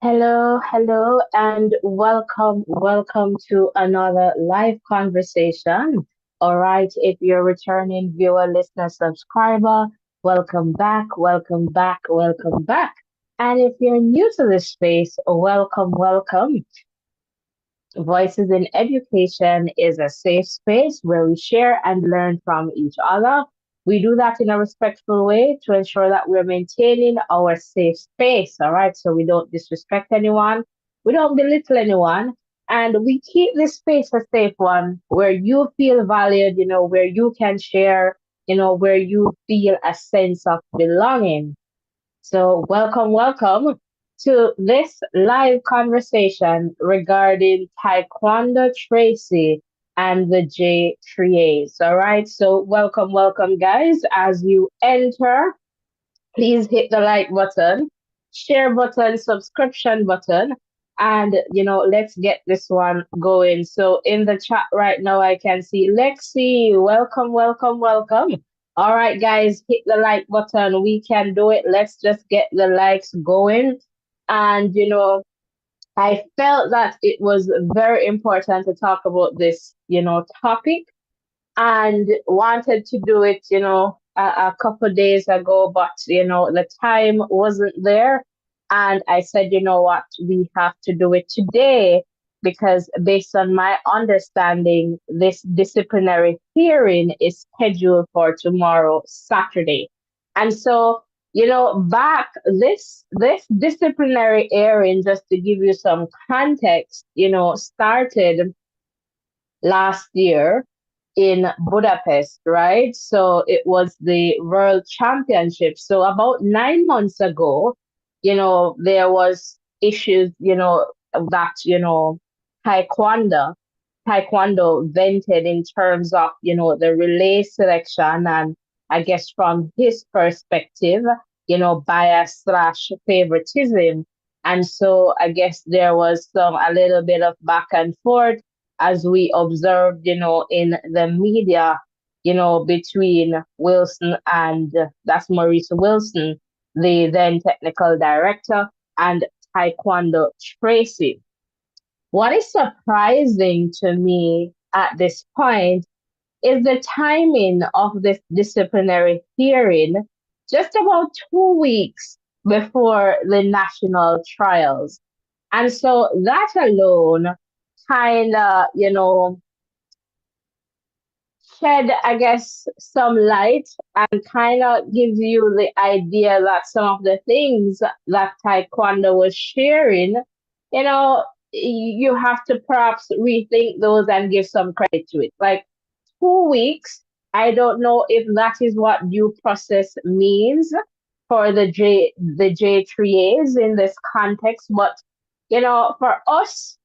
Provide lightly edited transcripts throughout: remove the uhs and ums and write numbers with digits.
Hello, hello, and welcome to another live conversation. All right, if you're returning viewer, listener, subscriber, welcome back. And if you're new to this space, welcome. Voices in Education is a safe space where we share and learn from each other. We do that in a respectful way to ensure that we're maintaining our safe space, all right? So we don't disrespect anyone, we don't belittle anyone, and we keep this space a safe one where you feel valued, where you can share, where you feel a sense of belonging. So, welcome to this live conversation regarding Taekwondo Tracey and the JAAA. All right, so welcome, guys. As you enter, please hit the like button, share button, subscription button, and let's get this one going. So in the chat right now, I can see Lexi. Welcome. All right, guys, hit the like button. We can do it. Let's just get the likes going. And I felt that it was very important to talk about this, topic and wanted to do it, a couple of days ago, but the time wasn't there. And I said, you know what, we have to do it today because based on my understanding, this disciplinary hearing is scheduled for tomorrow, Saturday. And so, back this disciplinary hearing, just to give you some context, started last year in Budapest, right? So it was the World Championship. So about 9 months ago, there was issues, that, Taekwondo, Taekwondo vented in terms of, the relay selection and I guess from his perspective, bias slash favoritism. And so I guess there was a little bit of back and forth as we observed, in the media, between Wilson and that's Maurice Wilson, the then technical director, and Tyquendo Tracey. What is surprising to me at this point is the timing of this disciplinary hearing just about 2 weeks before the national trials. And so that alone kind of, shed, I guess, some light and kind of gives you the idea that some of the things that Taekwondo was sharing, you know, you have to perhaps rethink those and give some credit to it. Like 2 weeks, I don't know if that is what due process means for the J3As in this context, but for us,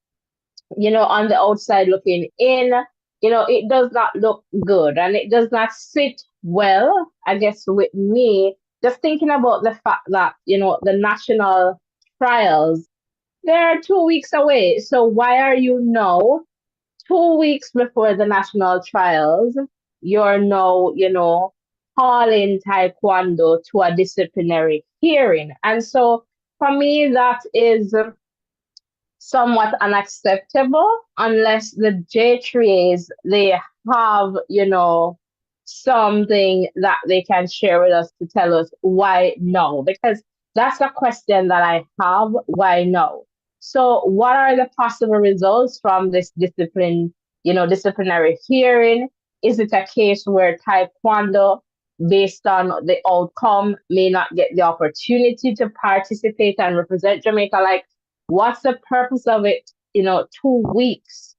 on the outside looking in, it does not look good and it does not sit well, I guess, with me. Just thinking about the fact that, the national trials, they're 2 weeks away. So why are you now, 2 weeks before the national trials, you're now, calling Taekwondo to a disciplinary hearing? And so for me, that is somewhat unacceptable unless the J3As they have, something that they can share with us to tell us why no. Because that's a question that I have. Why no? So what are the possible results from this disciplinary hearing? Is it a case where Taekwondo, based on the outcome, may not get the opportunity to participate and represent Jamaica? Like, what's the purpose of it, 2 weeks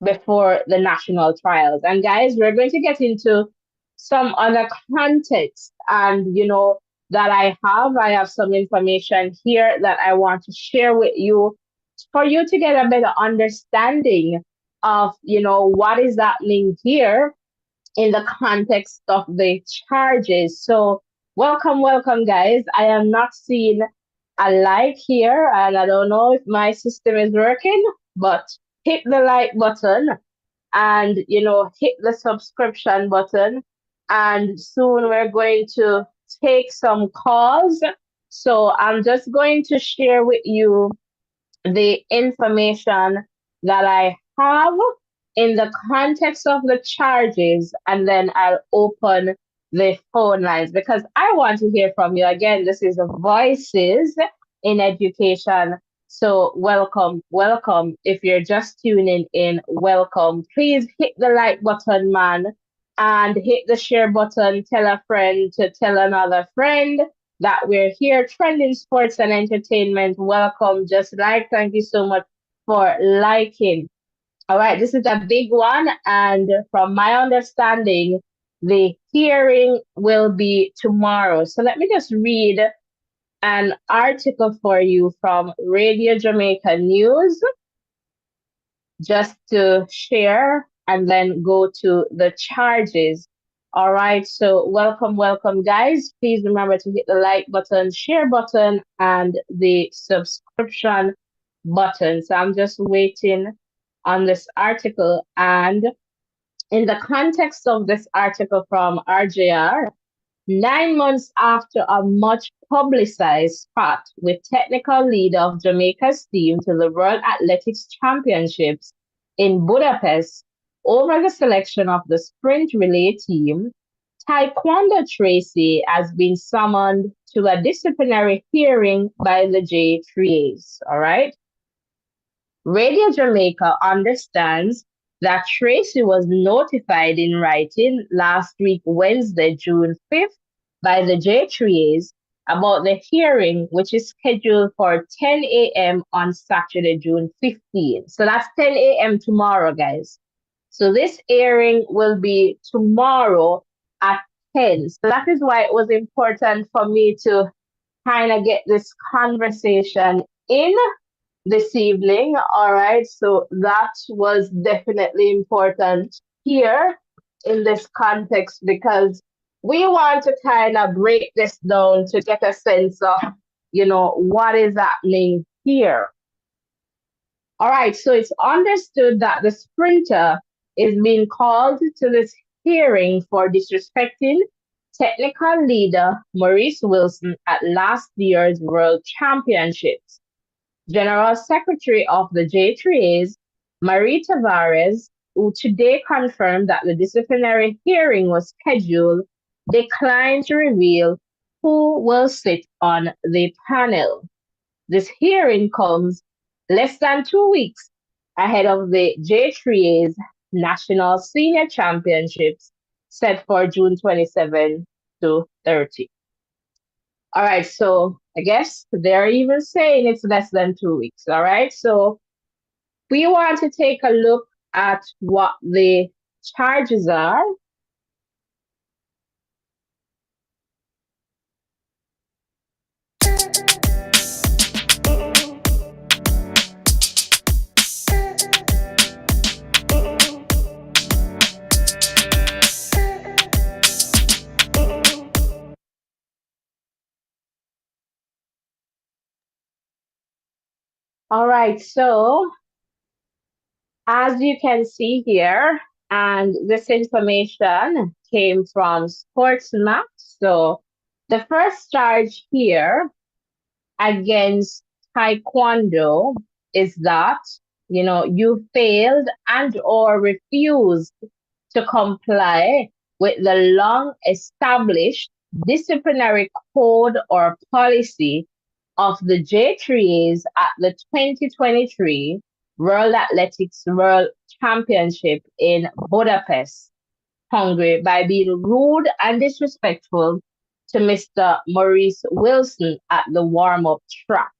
before the national trials? And guys, we're going to get into some other context and, that I have some information here that I want to share with you for you to get a better understanding of, what is happening here in the context of the charges. So welcome, guys. I am not seeing a like here, and I don't know if my system is working, but hit the like button and hit the subscription button. And soon we're going to take some calls So I'm just going to share with you the information that I have in the context of the charges, and then I'll open the phone lines because I want to hear from you. Again, this is Voices in Education. So, welcome, welcome. If you're just tuning in, welcome. Please hit the like button, man, and hit the share button. Tell a friend to tell another friend that we're here, trending sports and entertainment. Welcome. Just like, thank you so much for liking. All right, this is a big one. And from my understanding, the hearing will be tomorrow. So let me just read an article for you from Radio Jamaica News just to share and then go to the charges. All right, so welcome, welcome, guys. Please remember to hit the like button, share button, and the subscription button. So I'm just waiting on this article. And in the context of this article from RJR, 9 months after a much publicized spat with technical lead of Jamaica's team to the World Athletics Championships in Budapest over the selection of the sprint relay team, Tyquendo Tracey has been summoned to a disciplinary hearing by the JAAA. All right. Radio Jamaica understands that Tracey was notified in writing last week, Wednesday, June 5th, by the JAAA about the hearing, which is scheduled for 10 a.m. on Saturday, June 15th. So that's 10 a.m. tomorrow, guys. So this hearing will be tomorrow at 10. So that is why it was important for me to kind of get this conversation in this evening. All right. So that was definitely important here in this context because we want to kind of break this down to get a sense of, what is happening here. All right. So it's understood that the sprinter is being called to this hearing for disrespecting technical leader Maurice Wilson at last year's World Championships. General Secretary of the JAAA, Marie Tavares, who today confirmed that the disciplinary hearing was scheduled, declined to reveal who will sit on the panel. This hearing comes less than 2 weeks ahead of the JAA's National Senior Championships set for June 27 to 30. All right, so I guess they're even saying it's less than 2 weeks. All right, so we want to take a look at what the charges are. All right, so as you can see here, and this information came from Sportsmap. So the first charge here against Taekwondo is that, you failed and or refused to comply with the long established disciplinary code or policy of the JAA's at the 2023 World Athletics World Championship in Budapest, Hungary, by being rude and disrespectful to Mr. Maurice Wilson at the warm-up track.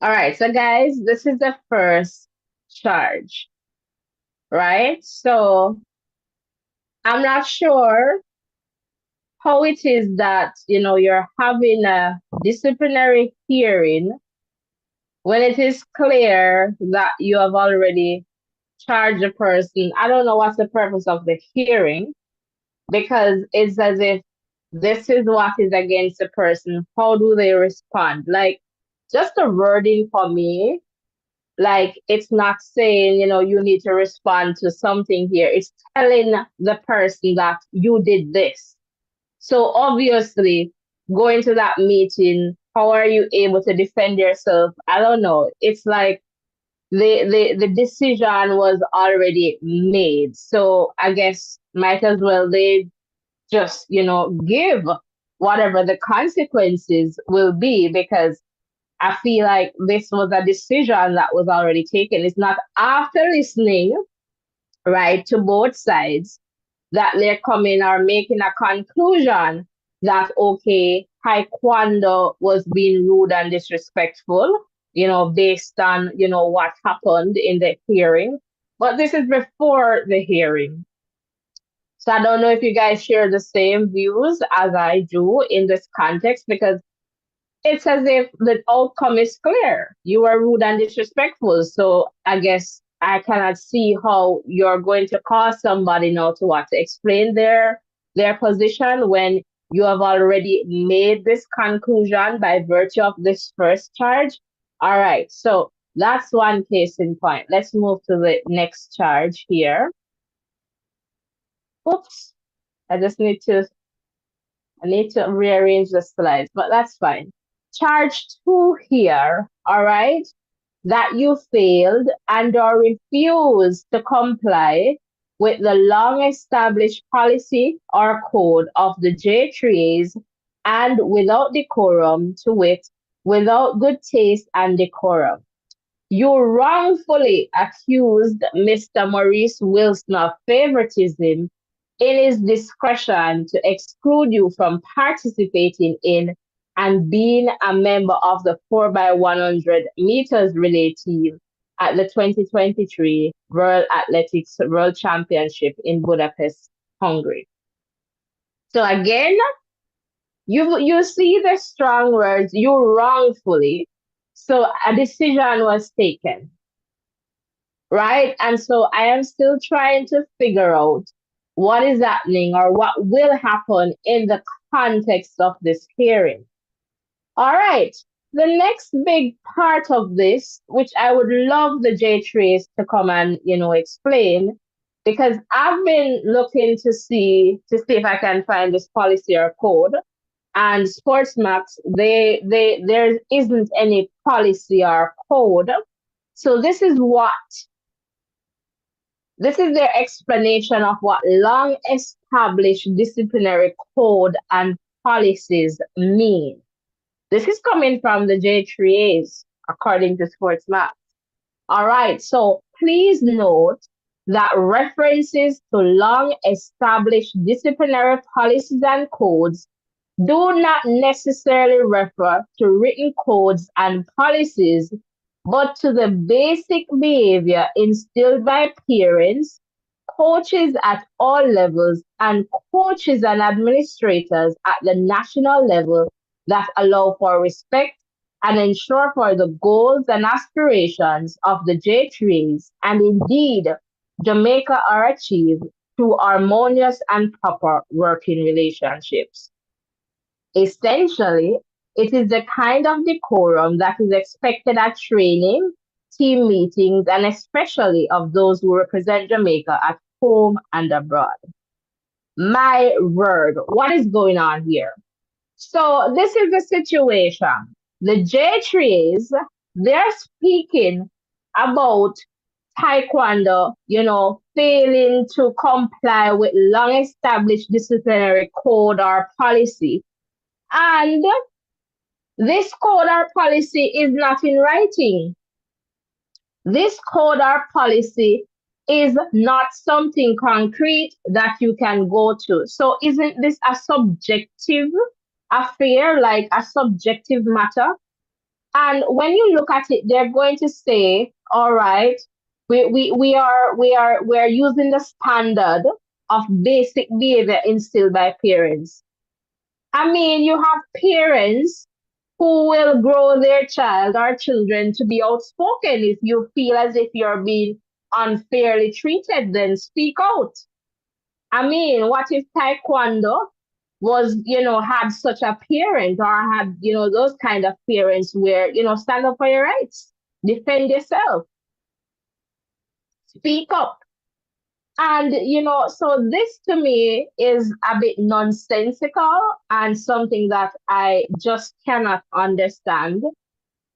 All right, so guys, this is the first charge, right? So I'm not sure how it is that, you're having a disciplinary hearing when it is clear that you have already charged a person. I don't know what's the purpose of the hearing because it's as if this is what is against the person. How do they respond? Like, just the wording for me, like, it's not saying, you need to respond to something here. It's telling the person that you did this. So obviously, going to that meeting, how are you able to defend yourself? I don't know. It's like the decision was already made. So I guess might as well they just, give whatever the consequences will be, because I feel like this was a decision that was already taken. It's not after listening, right, to both sides that they're coming or making a conclusion that, okay, Taekwondo was being rude and disrespectful, based on, what happened in the hearing. But this is before the hearing. So I don't know if you guys share the same views as I do in this context, because it's as if the outcome is clear. You are rude and disrespectful. So I guess I cannot see how you're going to cause somebody now to what to explain their position when you have already made this conclusion by virtue of this first charge. All right. So that's one case in point. Let's move to the next charge here. Oops. I need to rearrange the slides, but that's fine. Charge 2 here, all right, that you failed and or refused to comply with the long established policy or code of the JAAAs and without decorum, to wit, without good taste and decorum. You wrongfully accused Mr. Maurice Wilson of favoritism in his discretion to exclude you from participating in and being a member of the 4x100 meters relay team at the 2023 World Athletics World Championship in Budapest, Hungary. So again, you see the strong words, you wrongfully. So a decision was taken, right? And so I am still trying to figure out what is happening or what will happen in the context of this hearing. All right. The next big part of this, which I would love the JAAA to come and, explain, because I've been looking to see if I can find this policy or code. And Sportsmax, there isn't any policy or code. So this is their explanation of what long established disciplinary code and policies mean. This is coming from the JAAs, according to Sportsmax. All right, so please note that references to long established disciplinary policies and codes do not necessarily refer to written codes and policies, but to the basic behavior instilled by parents, coaches at all levels, and coaches and administrators at the national level that allow for respect and ensure for the goals and aspirations of the JAAs, and indeed Jamaica, are achieved through harmonious and proper working relationships. Essentially, it is the kind of decorum that is expected at training, team meetings, and especially of those who represent Jamaica at home and abroad. My word, what is going on here? So this is the situation. The JAAs, they're speaking about Taekwondo, failing to comply with long established disciplinary code or policy. And this code or policy is not in writing. This code or policy is not something concrete that you can go to. So isn't this a subjective affair, like a subjective matter? And when you look at it, they're going to say, all right, we're using the standard of basic behavior instilled by parents. I mean, you have parents who will grow their child or children to be outspoken. If you feel as if you're being unfairly treated, then speak out. I mean, what if Taekwondo was, had such a parent or had, those kind of parents where, stand up for your rights, defend yourself, speak up. And, so this to me is a bit nonsensical and something that I just cannot understand,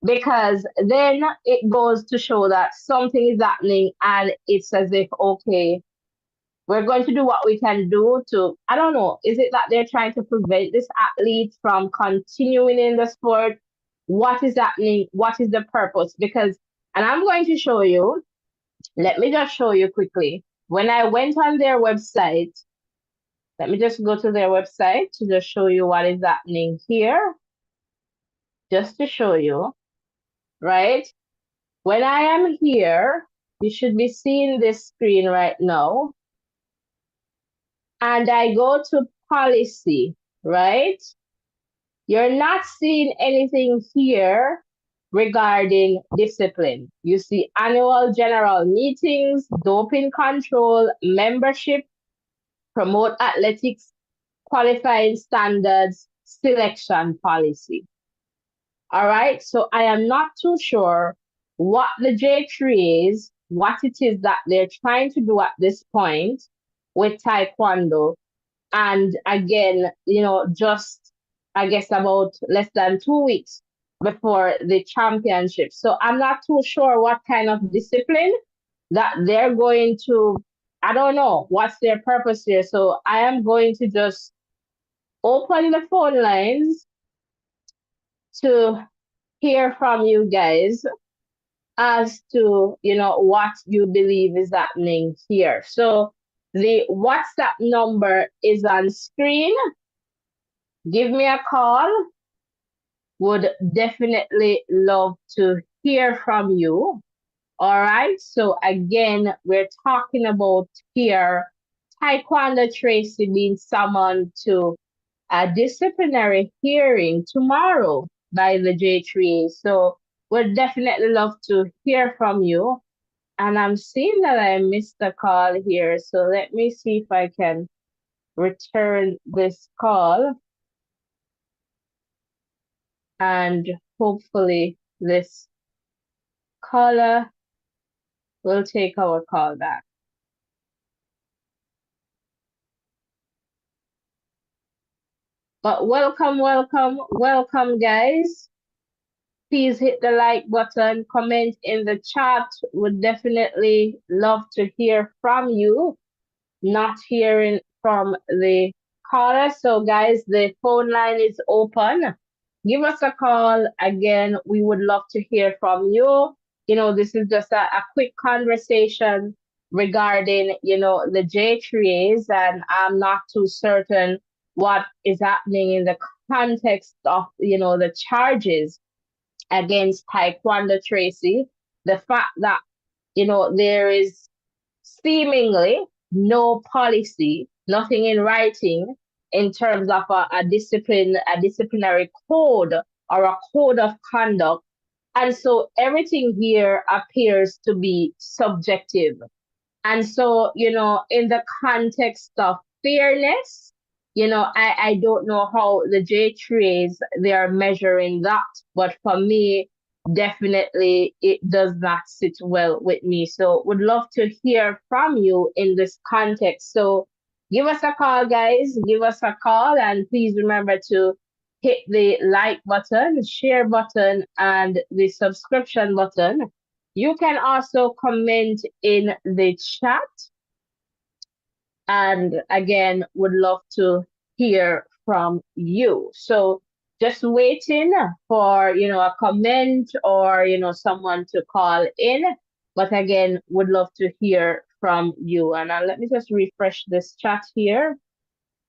because then it goes to show that something is happening and it's as if, okay, we're going to do what we can do to, I don't know, is it that they're trying to prevent this athlete from continuing in the sport? What is happening? What is the purpose? Because, and I'm going to show you, let me just show you quickly. When I went on their website, let me just go to their website to just show you what is happening here, just to show you, right? When I am here, you should be seeing this screen right now. And I go to policy, right? You're not seeing anything here regarding discipline. You see annual general meetings, doping control, membership, promote athletics, qualifying standards, selection policy. All right, so I am not too sure what the J3 is, what it is that they're trying to do at this point with Taekwondo. And again, just I guess about less than 2 weeks before the championship. So I'm not too sure what kind of discipline that they're going to, I don't know what's their purpose here. So I am going to just open the phone lines to hear from you guys as to, what you believe is happening here. So the WhatsApp number is on screen. Give me a call. Would definitely love to hear from you. All right. So again, we're talking about here Tyquendo Tracey being summoned to a disciplinary hearing tomorrow by the J3. So we'd definitely love to hear from you. And I'm seeing that I missed a call here. So let me see if I can return this call. And hopefully this caller will take our call back. But welcome, guys. Please hit the like button, comment in the chat. Would definitely love to hear from you. Not hearing from the caller. So guys, the phone line is open. Give us a call. Again, we would love to hear from you. This is just a quick conversation regarding, the J3s, and I'm not too certain what is happening in the context of, the charges against Tyquendo Tracey. The fact that, there is seemingly no policy, nothing in writing in terms of a disciplinary code or a code of conduct. And so everything here appears to be subjective. And so, in the context of fairness, I don't know how the J3s, they are measuring that. But for me, definitely it does not sit well with me. So would love to hear from you in this context. So give us a call, guys. Give us a call. And please remember to hit the like button, share button, and the subscription button. You can also comment in the chat. And again, would love to hear from you. So just waiting for, a comment or, someone to call in. But again, would love to hear from you. And let me just refresh this chat here.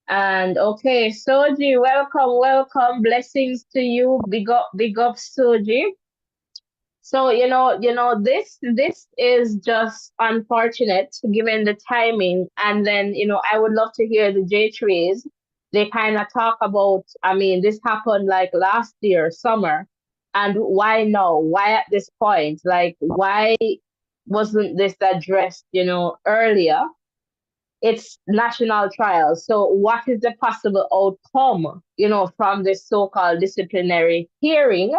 And okay, Soji, welcome. Blessings to you. Big up, Soji. So, this is just unfortunate given the timing. And then, I would love to hear the J3s. They kind of talk about, this happened like last year, summer. And why now? Why at this point? Like, why wasn't this addressed, earlier? It's national trials. So what is the possible outcome, from this so-called disciplinary hearing?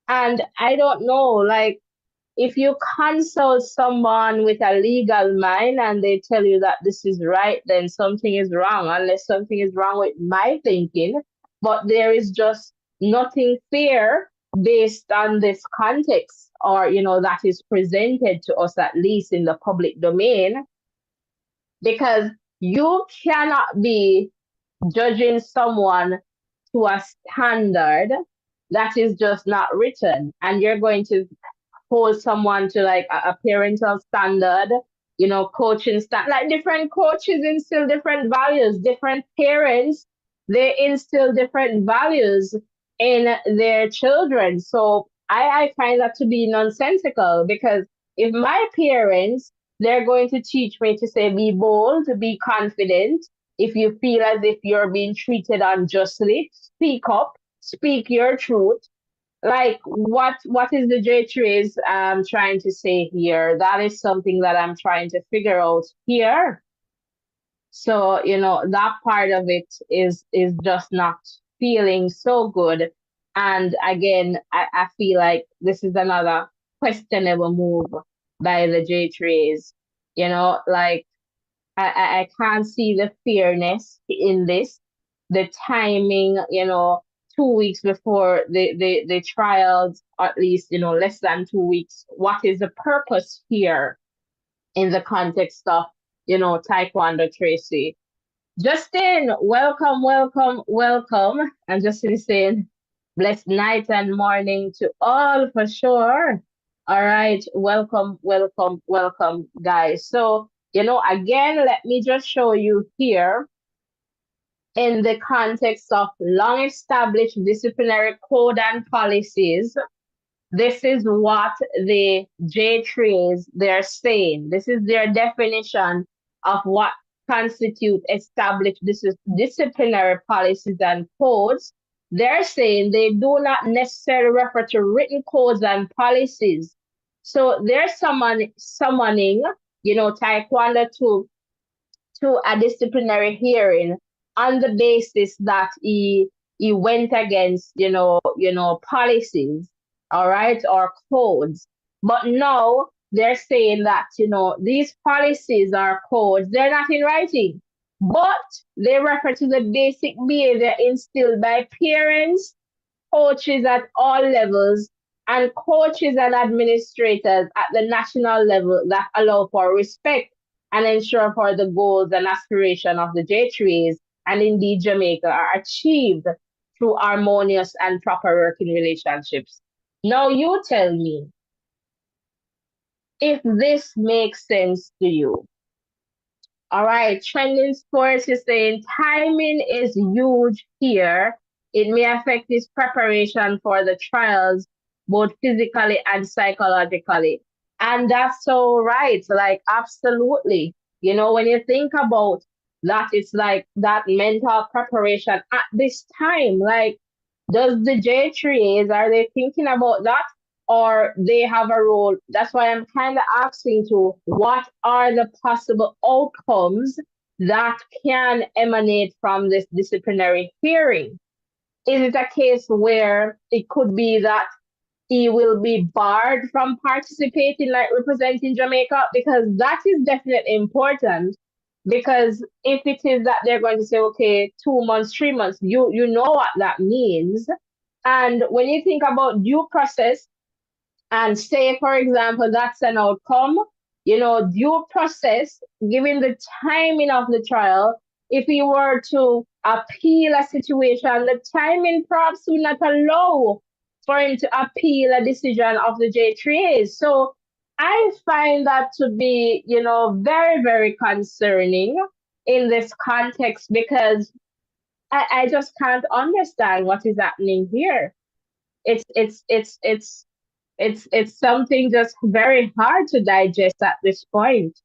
And I don't know, like, if you consult someone with a legal mind and they tell you that this is right, then something is wrong, unless something is wrong with my thinking. But there is just nothing fair based on this context, or, that is presented to us, at least in the public domain, because you cannot be judging someone to a standard that is just not written, and you're going to hold someone to like a parental standard, coaching like different coaches instill different values, different parents, they instill different values in their children. So I find that to be nonsensical, because if my parents, they're going to teach me to say, be bold, be confident. If you feel as if you're being treated unjustly, speak up, speak your truth. Like, what is the JAAA trying to say here? That is something that I'm trying to figure out here. So, that part of it is just not feeling so good. And again, I feel like this is another questionable move by the JAAs. Like, I can't see the fairness in this. The timing, 2 weeks before the trials, at least, less than 2 weeks. What is the purpose here in the context of, Tyquendo Tracey? Justin, welcome, welcome, welcome. And Justin is saying, blessed night and morning to all for sure. All right, welcome, welcome, welcome, guys. So, again, let me just show you here in the context of long established disciplinary code and policies. This is what the JAAs, they're saying. This is their definition of what constitute established disciplinary policies and codes. They're saying they do not necessarily refer to written codes and policies. So they're summoning, Taekwondo to a disciplinary hearing on the basis that he went against, policies, all right, or codes. But now they're saying that, these policies or codes, they're not in writing, but they refer to the basic behavior instilled by parents, coaches at all levels, and coaches and administrators at the national level that allow for respect and ensure for the goals and aspiration of the JAAs and indeed Jamaica are achieved through harmonious and proper working relationships. Now you tell me if this makes sense to you. All right, Trending Sports is saying timing is huge here. It may affect his preparation for the trials, both physically and psychologically. And that's so right. Like, absolutely. When you think about that, it's like that mental preparation at this time. Like, does the JAAs, are they thinking about that? Or they have a role? That's why I'm kind of asking to what are the possible outcomes that can emanate from this disciplinary hearing? Is it a case where it could be that he will be barred from participating, like representing Jamaica? Because that is definitely important. Because if it is that they're going to say, okay, 2 months, 3 months, you know what that means. And when you think about due process, and say, for example, that's an outcome, due process, given the timing of the trial, if you were to appeal a situation, the timing perhaps will not allow for him to appeal a decision of the JAAs. So I find that to be, very, very concerning in this context, because I just can't understand what is happening here. It's something just very hard to digest at this point.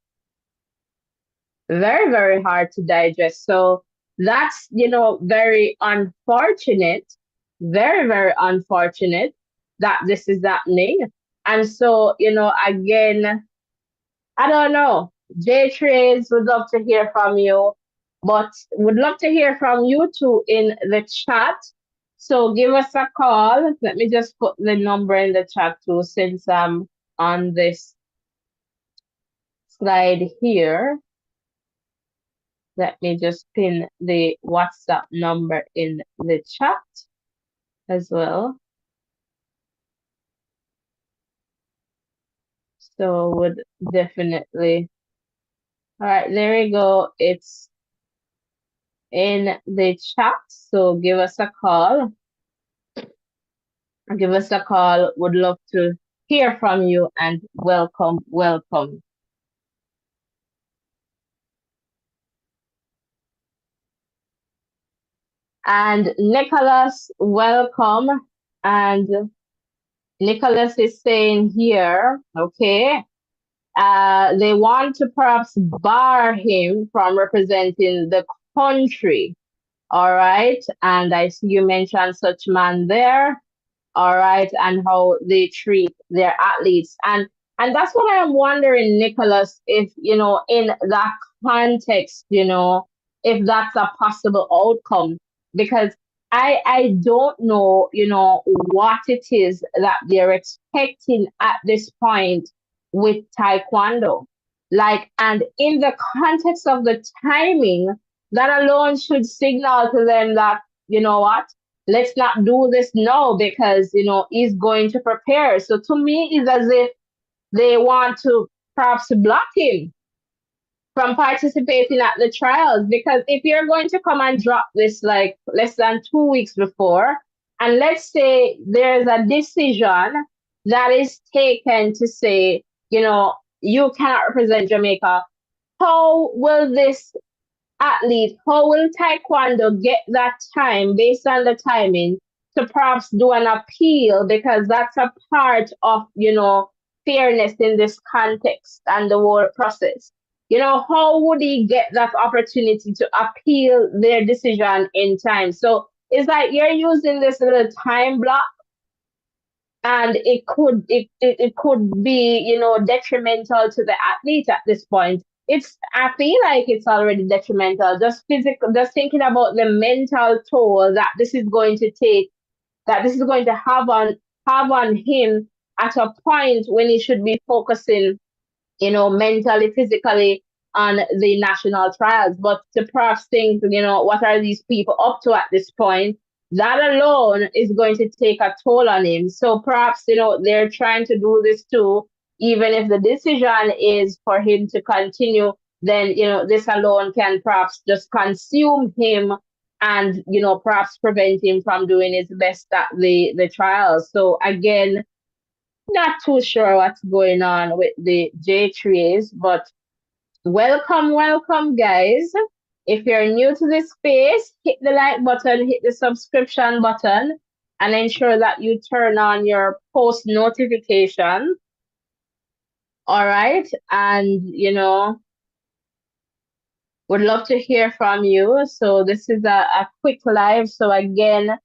Very, very hard to digest. So that's, very unfortunate, very, very unfortunate that this is happening. And so, again, I don't know. JAAs would love to hear from you, but would love to hear from you too in the chat. So give us a call. Let me just put the number in the chat too, since on this slide here. Let me just pin the WhatsApp number in the chat as well. So would definitely. All right, there we go. It's in the chat. So give us a call. Give us a call. Would love to hear from you and welcome, welcome. And Nicholas, welcome. And Nicholas is saying here, okay, they want to perhaps bar him from representing the country. All right. And I see you mentioned such man there. All right, and how they treat their athletes. And that's what I'm wondering, Nicholas, if in that context, if that's a possible outcome. Because I don't know, what it is that they're expecting at this point with Taekwondo. Like, and in the context of the timing, that alone should signal to them that, you know what, let's not do this now because he's going to prepare. So to me, it's as if they want to perhaps block him from participating at the trials, because if you're going to come and drop this like less than 2 weeks before, and let's say there's a decision that is taken to say, you cannot represent Jamaica, how will this athlete, how will Taekwondo get that time based on the timing to perhaps do an appeal? Because that's a part of, fairness in this context and the whole process. How would he get that opportunity to appeal their decision in time? So it's like you're using this little time block, and it could be detrimental to the athlete at this point. I feel like it's already detrimental, just physical, just thinking about the mental toll that this is going to take, that this is going to have on him at a point when he should be focusing mentally, physically on the national trials. But to perhaps think, what are these people up to at this point? That alone is going to take a toll on him. So perhaps, they're trying to do this too, even if the decision is for him to continue, then, this alone can perhaps just consume him and, perhaps prevent him from doing his best at the trials. So again, not too sure what's going on with the JAAAs, but welcome, welcome, guys. If you're new to this space, hit the like button, hit the subscription button, and ensure that you turn on your post notification. All right. And, would love to hear from you. So this is a quick live. So again,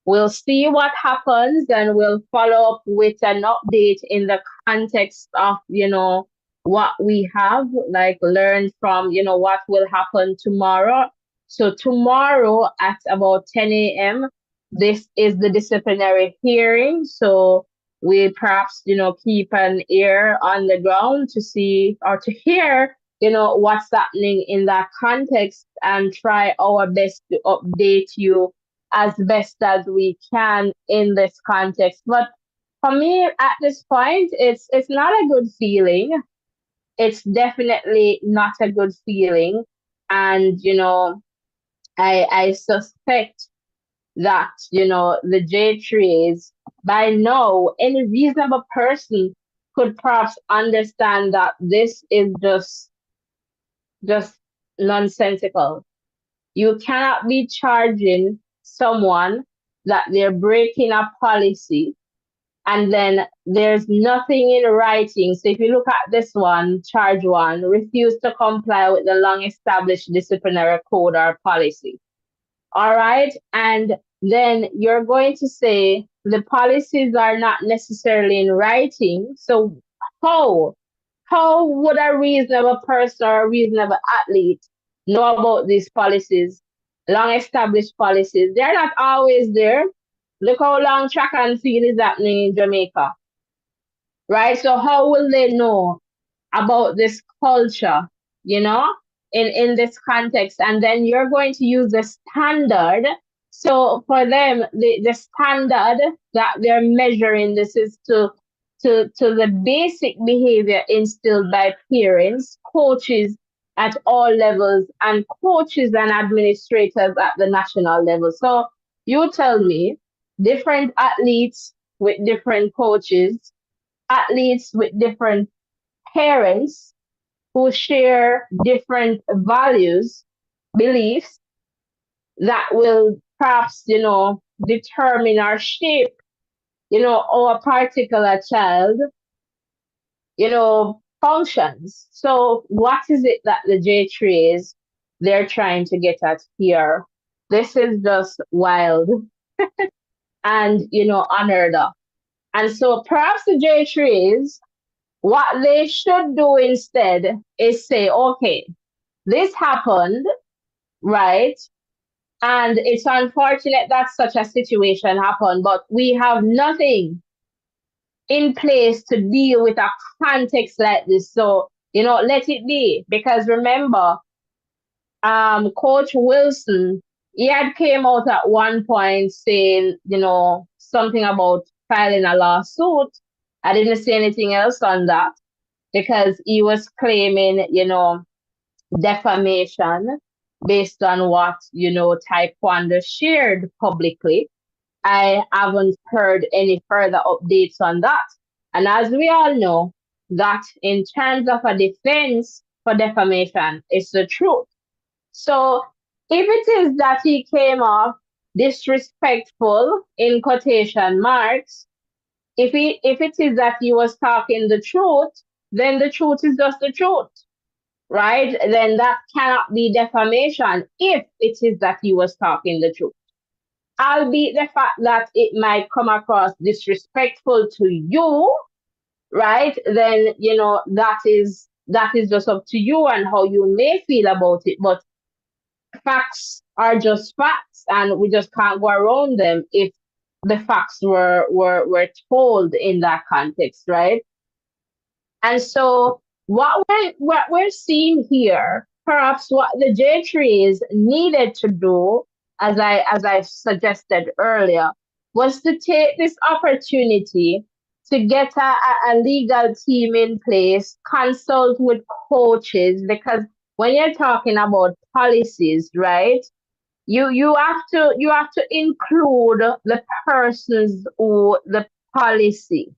we'll see what happens and we'll follow up with an update in the context of, what we have, like learned from, what will happen tomorrow. So tomorrow at about 10 a.m., this is the disciplinary hearing. So we perhaps, keep an ear on the ground to see or to hear, what's happening in that context, and try our best to update you as best as we can in this context. But for me, at this point, it's not a good feeling. It's definitely not a good feeling, and I suspect that the JAAAs, by now, any reasonable person could perhaps understand that this is just nonsensical. You cannot be charging someone that they're breaking a policy, and then there's nothing in writing. So if you look at this one, charge one, refuse to comply with the long established disciplinary code or policy. All right. And then you're going to say the policies are not necessarily in writing. So how would a reasonable person or a reasonable athlete know about these policies, long established policies? They're not always there. Look how long track and field is happening in Jamaica. right? So how will they know about this culture, you know, in this context? And then you're going to use the standard. So for them, the standard that they're measuring this is to the basic behavior instilled by parents, coaches at all levels, and coaches and administrators at the national level. So you tell me, different athletes with different coaches, athletes with different parents who share different values, beliefs that will perhaps, determine or shape, our particular child, functions. So what is it that the J3s they're trying to get at here? This is just wild and, unheard of. And so perhaps the J3s, what they should do instead is say, okay, this happened, right? And it's unfortunate that such a situation happened, but we have nothing in place to deal with a context like this. So, let it be. Because remember, Coach Wilson, he had came out at one point saying, something about filing a lawsuit. I didn't say anything else on that because he was claiming, defamation based on what, Taekwondo shared publicly. I haven't heard any further updates on that. And as we all know, that in terms of a defense for defamation, it's the truth. So if it is that he came off disrespectful in quotation marks, if it is that he was talking the truth, then the truth is just the truth, right? Then that cannot be defamation if it is that he was talking the truth. Albeit the fact that it might come across disrespectful to you, right? Then that is just up to you and how you may feel about it. But facts are just facts, and we just can't go around them if the facts were told in that context, right? And so what we're seeing here, perhaps what the J3s needed to do, as I suggested earlier, was to take this opportunity to get a legal team in place, consult with coaches, because when you're talking about policies, right? You have to include the persons who the policy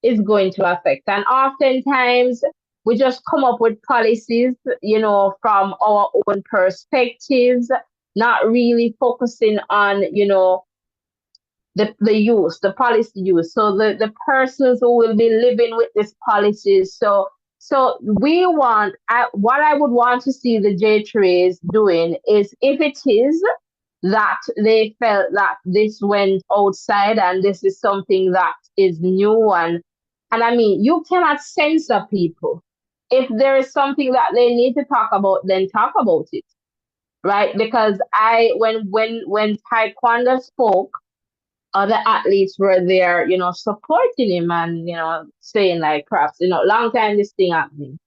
is going to affect. And oftentimes we just come up with policies, from our own perspectives, not really focusing on, the use, the policy use. So the persons who will be living with these policies. So what I would want to see the J3s doing is, if it is that they felt that this went outside and this is something that is new, and I mean, you cannot censor people. If there is something that they need to talk about, then talk about it, right? Because when Taekwondo spoke, other athletes were there, supporting him and, saying like, perhaps, long time this thing happening.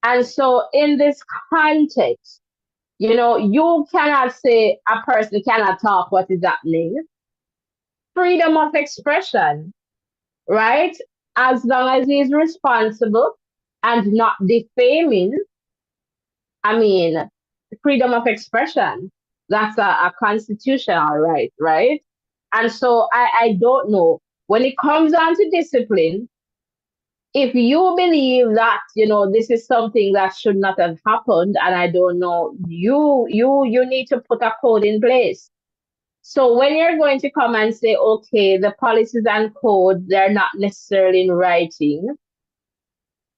And so in this context, you cannot say a person cannot talk what is happening. Freedom of expression, right? As long as he's responsible and not defaming, I mean, freedom of expression, that's a constitutional right, right? And so I don't know. When it comes down to discipline, if you believe that, this is something that should not have happened, and I don't know, you need to put a code in place. So when you're going to come and say, okay, the policies and codes, they're not necessarily in writing,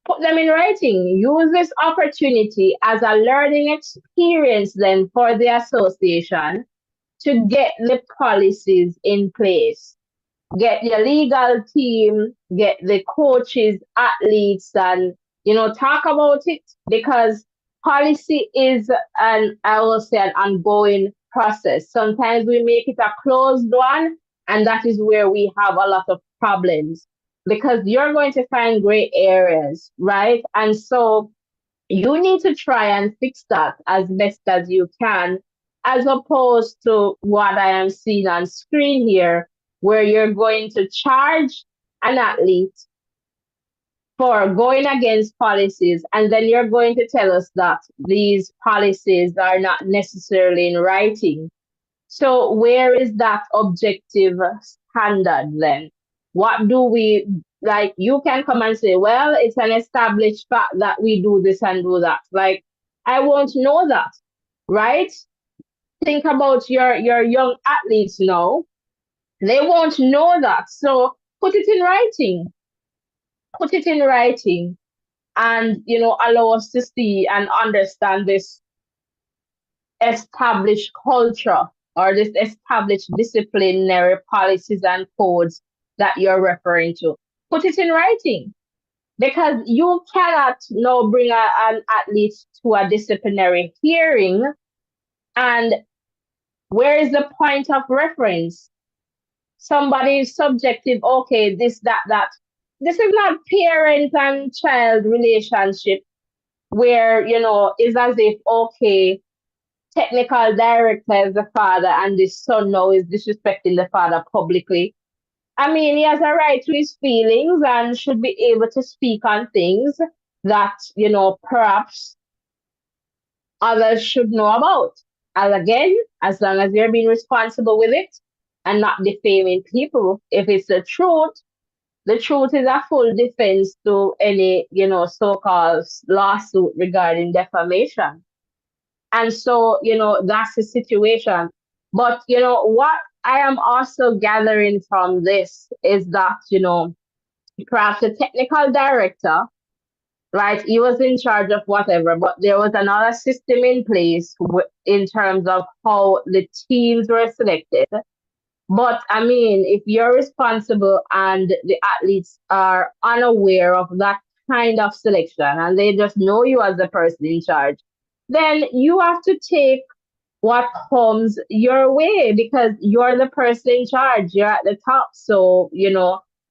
put them in writing. Use this opportunity as a learning experience then for the association to get the policies in place. Get your legal team, get the coaches, athletes, and talk about it, because policy is I will say, an ongoing process. Sometimes we make it a closed one, and that is where we have a lot of problems. because you're going to find gray areas, right? And so you need to try and fix that as best as you can, as opposed to what I am seeing on screen here, where you're going to charge an athlete for going against policies, and then you're going to tell us that these policies are not necessarily in writing. So where is that objective standard then? What do we like? You can come and say, well, it's an established fact that we do this and do that. Like, I won't know that, right? Think about your young athletes now. They won't know that. So put it in writing. Put it in writing, and allow us to see and understand this established culture or this established disciplinary policies and codes that you're referring to. Put it in writing, because you cannot now bring an athlete to a disciplinary hearing, and where is the point of reference? Somebody's subjective, okay, this, that, that. This is not parent and child relationship where, it's as if, okay, technical director is the father and the son now is disrespecting the father publicly. I mean, he has a right to his feelings and should be able to speak on things that, perhaps others should know about. And again, as long as you're being responsible with it and not defaming people, if it's the truth is a full defense to any, so-called lawsuit regarding defamation. And so, that's the situation. But, what I am also gathering from this is that, perhaps the technical director, right, he was in charge of whatever, but there was another system in place in terms of how the teams were selected. But I mean, if you're responsible and the athletes are unaware of that kind of selection and they just know you as the person in charge, then you have to take what comes your way because you're the person in charge, you're at the top. So,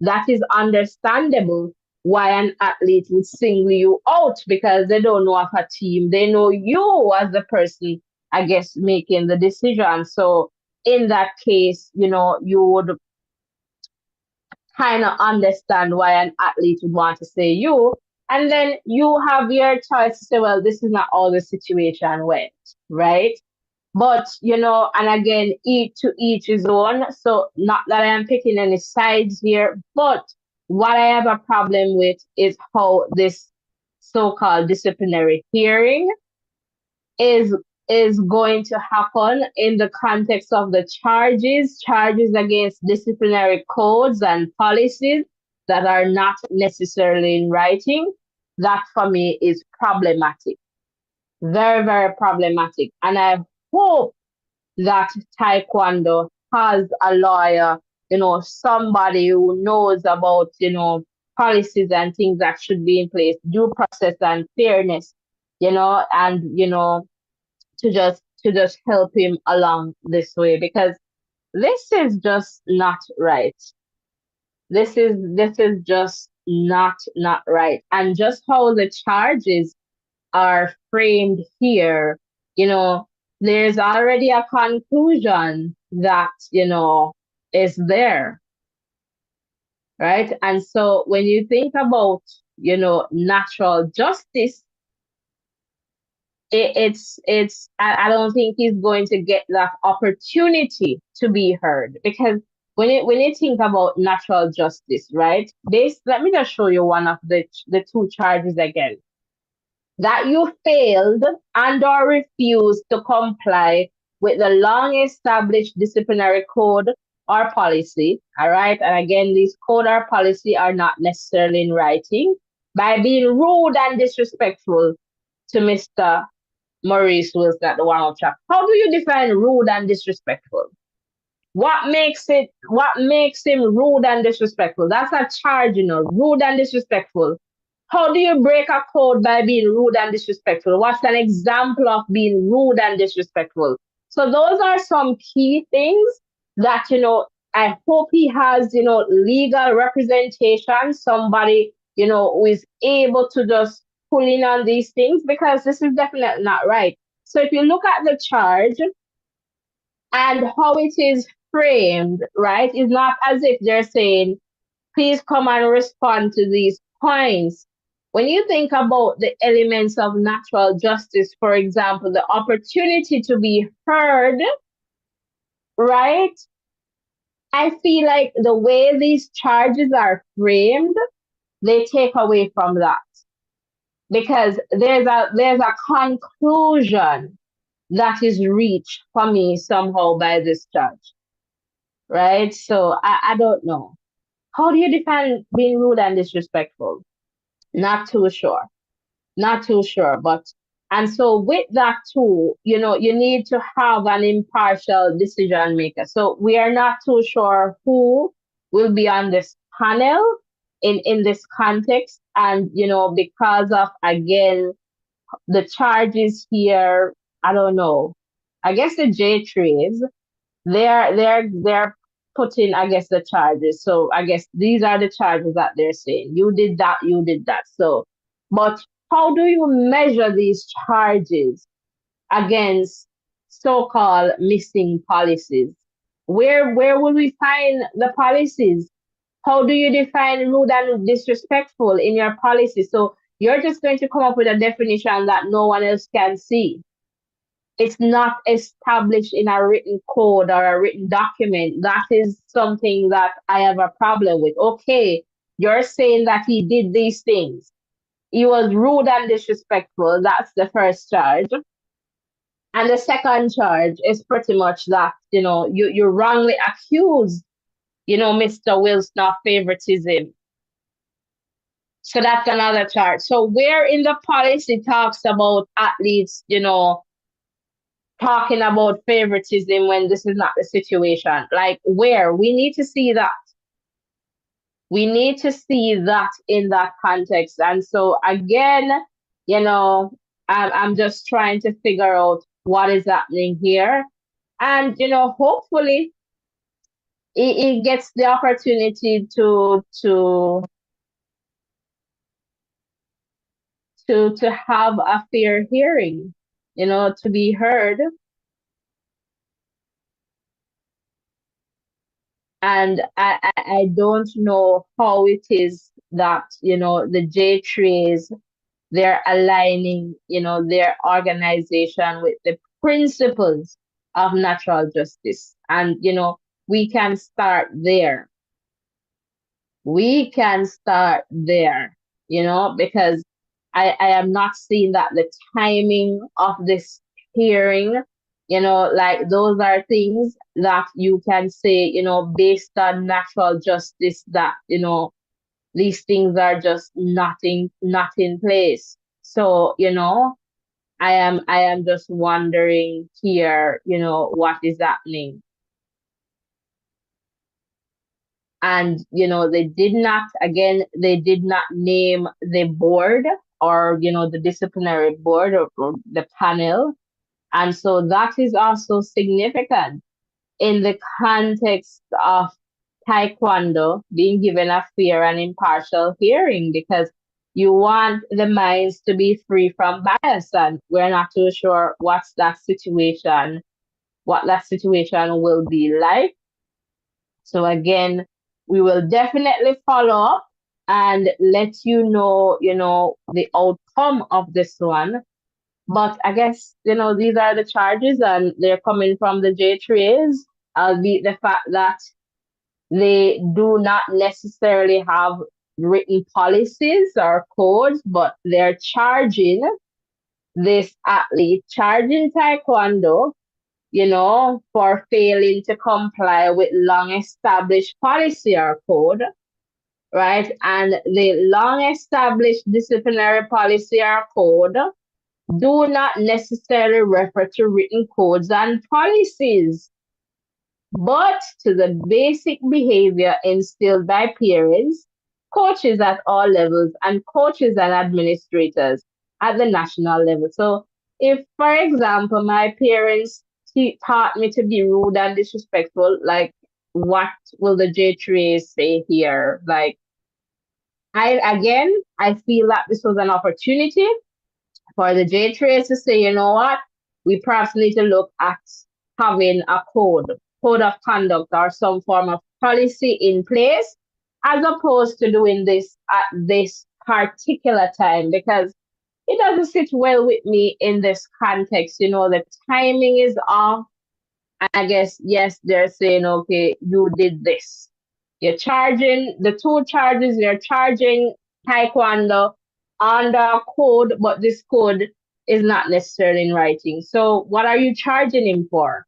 that is understandable why an athlete would single you out because they don't know of a team. They know you as the person, I guess, making the decision. So, in that case, you would kind of understand why an athlete would want to say you. And then you have your choice to say, well, this is not how the situation went, right? But, and again, each to each his own. So, not that I am picking any sides here, but what I have a problem with is how this so called disciplinary hearing is is going to happen in the context of the charges against disciplinary codes and policies that are not necessarily in writing. That for me is problematic. Very, very problematic. And I hope that Taekwondo has a lawyer, somebody who knows about, policies and things that should be in place, due process and fairness, and, to just help him along this way because this is just not right. This is just not right. And just how the charges are framed here, there's already a conclusion that, is there, right? And so when you think about, natural justice, I don't think he's going to get that opportunity to be heard because when you think about natural justice, right? Let me just show you one of the two charges again. That you failed and or refused to comply with the long established disciplinary code or policy, all right? And again, these code or policy are not necessarily in writing by being rude and disrespectful to Mr. Maurice Wilson at the warm-up track. How do you define rude and disrespectful? What makes him rude and disrespectful? That's a charge, rude and disrespectful. How do you break a code by being rude and disrespectful? What's an example of being rude and disrespectful? So those are some key things that, I hope he has, legal representation, somebody, who is able to just pull in on these things, because this is definitely not right. So if you look at the charge and how it is framed, right, it's not as if they're saying, please come and respond to these points. When you think about the elements of natural justice, for example, the opportunity to be heard, right? I feel like the way these charges are framed, they take away from that, because there's a conclusion that is reached for me somehow by this judge, right? So I don't know. How do you define being rude and disrespectful? Not too sure. Not too sure. But and so with that too, you need to have an impartial decision maker. So we are not too sure who will be on this panel in this context. And because of, again, the charges here, I don't know. I guess the J trees, they're putting, I guess, the charges. So I guess these are the charges that they're saying. You did that, you did that. So, but how do you measure these charges against so-called missing policies? Where will we find the policies? How do you define rude and disrespectful in your policy? So you're just going to come up with a definition that no one else can see. It's not established in a written code or a written document. That is something that I have a problem with. Okay, you're saying that he did these things. He was rude and disrespectful. That's the first charge. And the second charge is pretty much that, you wrongly accused, Mr. Wilson of favoritism. So that's another charge. So where in the policy talks about athletes, talking about favoritism when this is not the situation? Like, where? We need to see that. We need to see that in that context. And so again, I'm just trying to figure out what is happening here. And hopefully it gets the opportunity to have a fair hearing, to be heard. And I don't know how it is that, the J trees, they're aligning, their organization with the principles of natural justice. And, we can start there. We can start there, because I am not seeing that the timing of this hearing, like those are things that you can say, based on natural justice, that, these things are just not in place. So, I am just wondering here, what is happening. And they did not name the board, or the disciplinary board, or the panel. And so that is also significant in the context of Taekwondo being given a fair and impartial hearing, because you want the minds to be free from bias, and we're not too sure what that situation will be like. So again, we will definitely follow up and let the outcome of this one. But I guess, these are the charges, and they're coming from the J3s, albeit the fact that they do not necessarily have written policies or codes, but they're charging this athlete, charging Taekwondo, for failing to comply with long established policy or code, right? And the long established disciplinary policy or code do not necessarily refer to written codes and policies, but to the basic behavior instilled by parents, coaches at all levels, and coaches and administrators at the national level. So, if, for example, my parents taught me to be rude and disrespectful, like, what will the J3A say here? Like, I feel that this was an opportunity for the J3A to say, you know what, we perhaps need to look at having a code of conduct or some form of policy in place, as opposed to doing this at this particular time, because it doesn't sit well with me in this context. You know, the timing is off. I guess, yes, they're saying, okay, you did this. You're charging the two charges, you're charging Taekwondo under code, but this code is not necessarily in writing. So, what are you charging him for?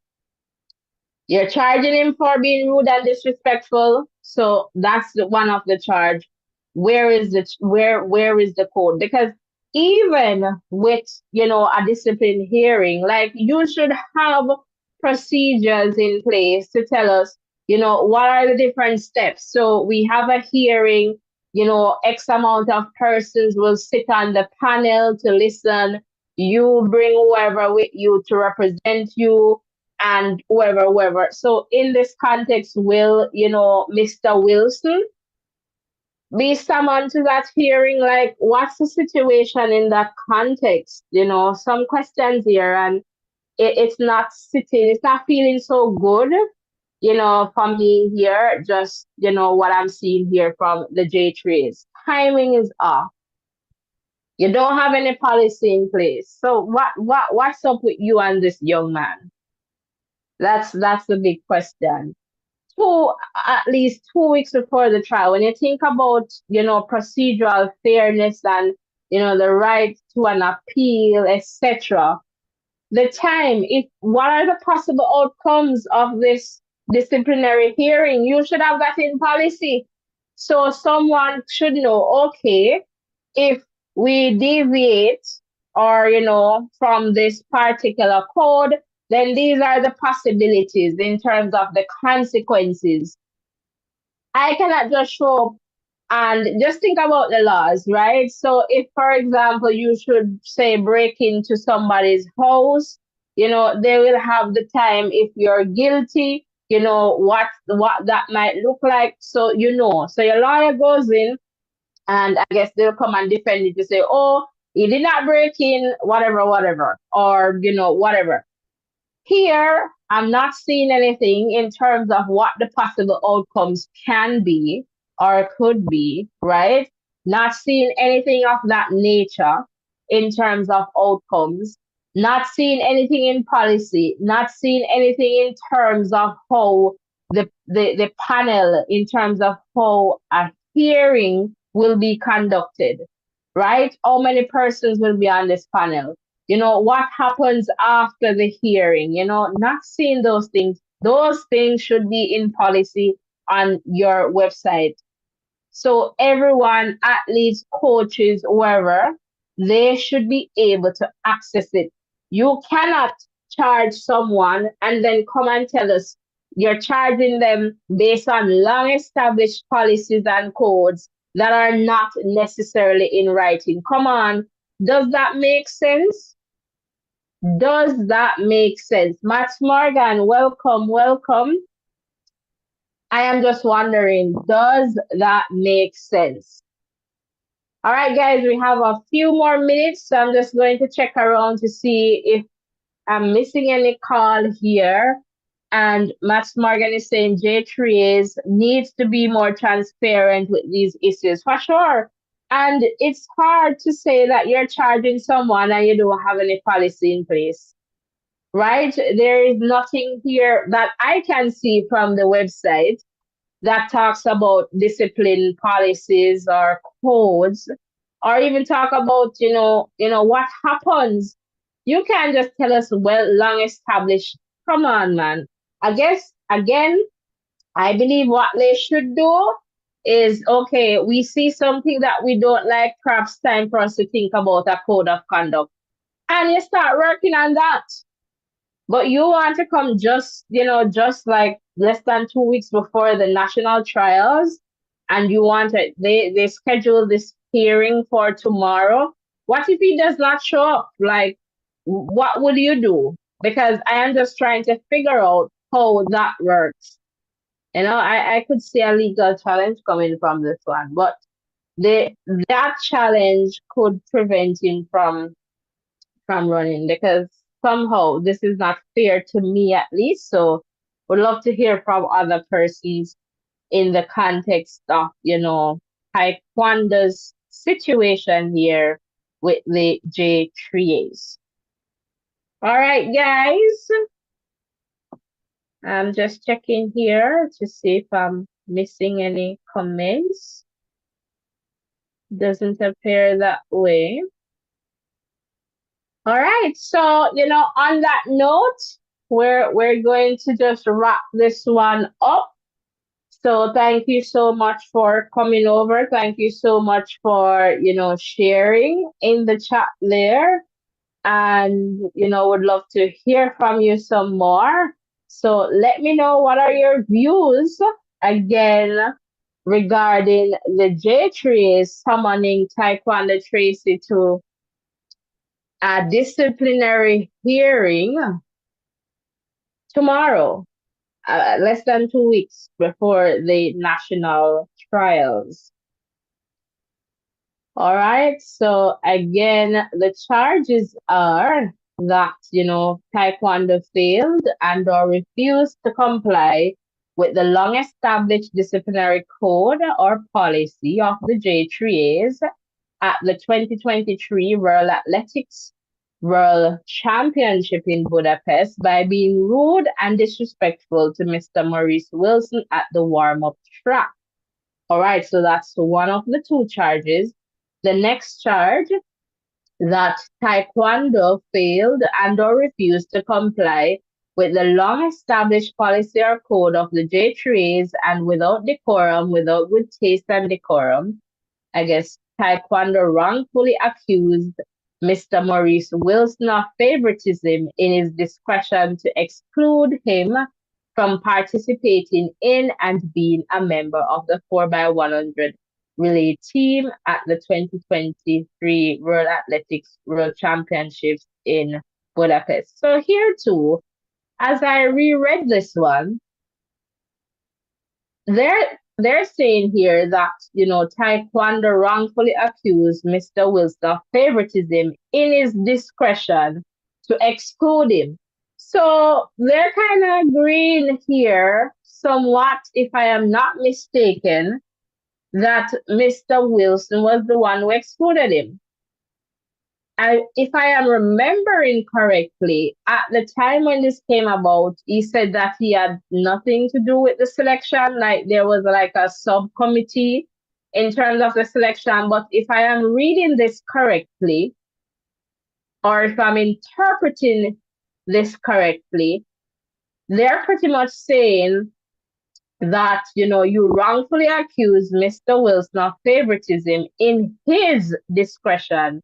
You're charging him for being rude and disrespectful. So that's one of the charge. Where is the code? Because even with a discipline hearing, like, you should have procedures in place to tell us, what are the different steps. So we have a hearing, X amount of persons will sit on the panel to listen. You bring whoever with you to represent you, and whoever. So in this context, will, Mr. Wilson be summoned to that hearing? Like, what's the situation in that context? Some questions here, and it's not sitting, it's not feeling so good, for me here, just, what I'm seeing here from the J3s. Timing is off. You don't have any policy in place. So what's up with you and this young man? That's the big question. At least 2 weeks before the trial, when you think about, procedural fairness and, the right to an appeal, etc., the time, if what are the possible outcomes of this disciplinary hearing, you should have that in policy. So someone should know, okay, if we deviate or, from this particular code, then these are the possibilities in terms of the consequences. I cannot just show up and just think about the laws, right? So if, for example, you should say break into somebody's house, they will have the time if you're guilty, what that might look like. So, so your lawyer goes in, and I guess they'll come and defend you to say, oh, he did not break in, whatever, or, whatever. Here, I'm not seeing anything in terms of what the possible outcomes can be or could be, right? Not seeing anything of that nature in terms of outcomes, not seeing anything in policy, not seeing anything in terms of how the panel, in terms of how a hearing will be conducted, right? How many persons will be on this panel? What happens after the hearing? Not seeing those things. Those things should be in policy on your website. So everyone, athletes, coaches, whoever, they should be able to access it. You cannot charge someone and then come and tell us you're charging them based on long established policies and codes that are not necessarily in writing. Come on. Does that make sense? Does that make sense? Max Morgan, welcome. I am just wondering, does that make sense? All right, guys, we have a few more minutes, so I'm just going to check around to see if I'm missing any call here. And Max Morgan is saying J3As needs to be more transparent with these issues, for sure. And it's hard to say that you're charging someone and you don't have any policy in place, right? There is nothing here that I can see from the website that talks about discipline policies or codes, or even talk about, what happens. You can't just tell us, well, long established. Come on, man. I guess, again, I believe what they should do is, okay, we see something that we don't like, perhaps time for us to think about a code of conduct. And you start working on that. But you want to come just like less than 2 weeks before the national trials, and you want it, they schedule this hearing for tomorrow. What if he does not show up? Like, what would you do? Because I am just trying to figure out how that works. I could see a legal challenge coming from this one, but that challenge could prevent him from running because somehow this is not fair to me at least. So would love to hear from other persons in the context of, Taekwondo's situation here with the JAAA. All right, guys. I'm just checking here to see if I'm missing any comments. Doesn't appear that way. All right. So, on that note, we're going to just wrap this one up. So thank you so much for coming over. Thank you so much for, sharing in the chat there. And, would love to hear from you some more. So let me know what are your views again regarding the J3 summoning Tyquendo Tracey to a disciplinary hearing tomorrow, less than 2 weeks before the national trials. All right. So again, the charges are that, Taekwondo failed and or refused to comply with the long established disciplinary code or policy of the J3As at the 2023 World Athletics World Championship in Budapest by being rude and disrespectful to Mr. Maurice Wilson at the warm-up track. All right, so that's one of the two charges. The next charge, that Taekwondo failed and or refused to comply with the long-established policy or code of the J3As and without good taste and decorum, I guess Taekwondo wrongfully accused Mr. Maurice Wilson of favoritism in his discretion to exclude him from participating in and being a member of the 4x100 relay team at the 2023 World Athletics World Championships in Budapest. So here too, as I reread this one, they're saying here that, Taekwondo wrongfully accused Mr. Wilson of favoritism in his discretion to exclude him. So they're kind of agreeing here somewhat, if I am not mistaken, that Mr. Wilson was the one who excluded him. If I am remembering correctly, at the time when this came about, he said that he had nothing to do with the selection, like there was like a subcommittee in terms of the selection. But if I am reading this correctly, or if I'm interpreting this correctly, they're pretty much saying that, you wrongfully accuse Mr. Wilson of favoritism in his discretion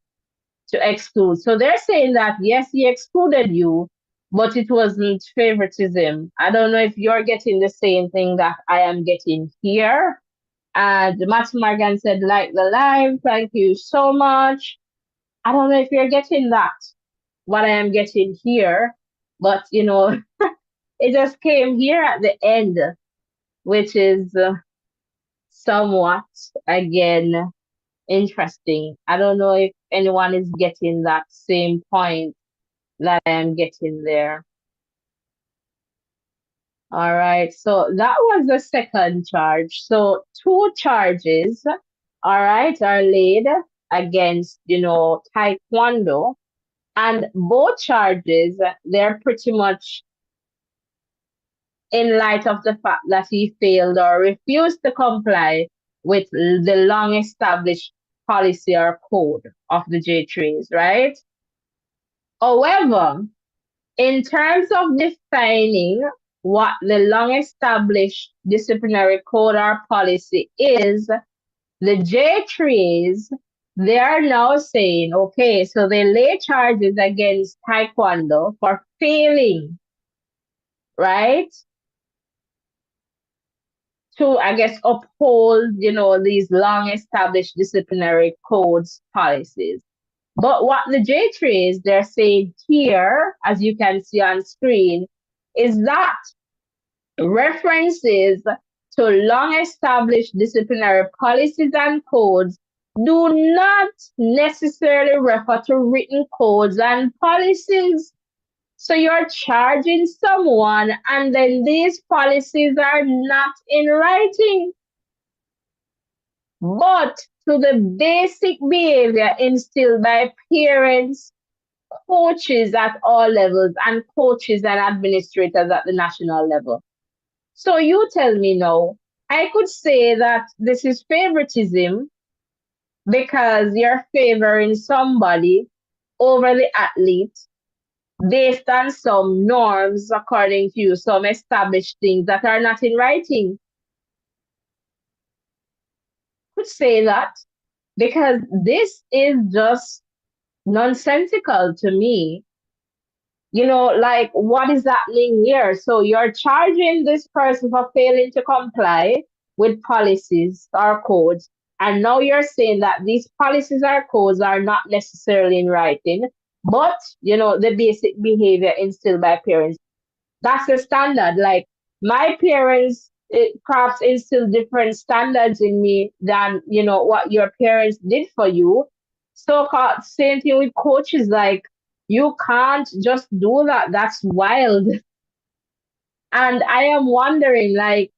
to exclude. So they're saying that, yes, he excluded you, but it wasn't favoritism. I don't know if you're getting the same thing that I am getting here. And Matt Morgan said, like the live, thank you so much. I don't know if you're getting that, what I am getting here, but, it just came here at the end, which is somewhat, again, interesting. I don't know if anyone is getting that same point that I am getting there. All right, so that was the second charge. So two charges, all right, are laid against, Taekwondo, and both charges, they're pretty much in light of the fact that he failed or refused to comply with the long established policy or code of the J3s, right? However, in terms of defining what the long established disciplinary code or policy is, the J3s, they are now saying, okay, so they lay charges against Taekwondo for failing, right? To, I guess, uphold, these long established disciplinary codes policies. But what the J3s, they're saying here, as you can see on screen, is that References to long established disciplinary policies and codes do not necessarily refer to written codes and policies. So you're charging someone, and then these policies are not in writing, but to the basic behavior instilled by parents, coaches at all levels, and coaches and administrators at the national level. So you tell me now, I could say that this is favoritism because you're favoring somebody over the athlete based on some norms, according to you, some established things that are not in writing. Could say that because this is just nonsensical to me. Like what is happening here? So you're charging this person for failing to comply with policies or codes, and now you're saying that these policies or codes are not necessarily in writing, but the basic behavior instilled by parents. That's the standard. Like my parents perhaps instill different standards in me than what your parents did for you. So same thing with coaches. Like you can't just do that. That's wild. And I am wondering, like,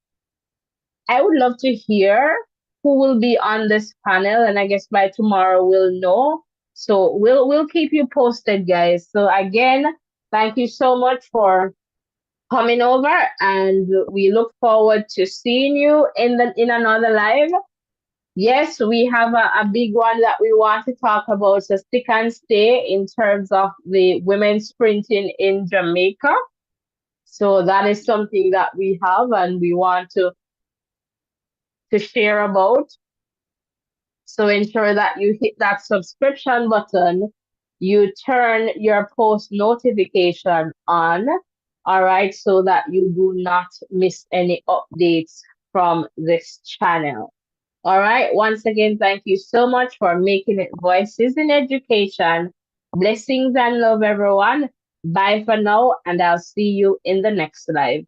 I would love to hear who will be on this panel, and I guess by tomorrow we'll know. So we'll keep you posted, guys. So again, thank you so much for coming over, and we look forward to seeing you in another live. Yes, we have a big one that we want to talk about, so stick and stay in terms of the women's sprinting in Jamaica. So that is something that we have and we want to share about. So ensure that you hit that subscription button, you turn your post notification on, all right, so that you do not miss any updates from this channel. All right, once again, thank you so much for making it Voices in Education. Blessings and love, everyone. Bye for now, and I'll see you in the next live.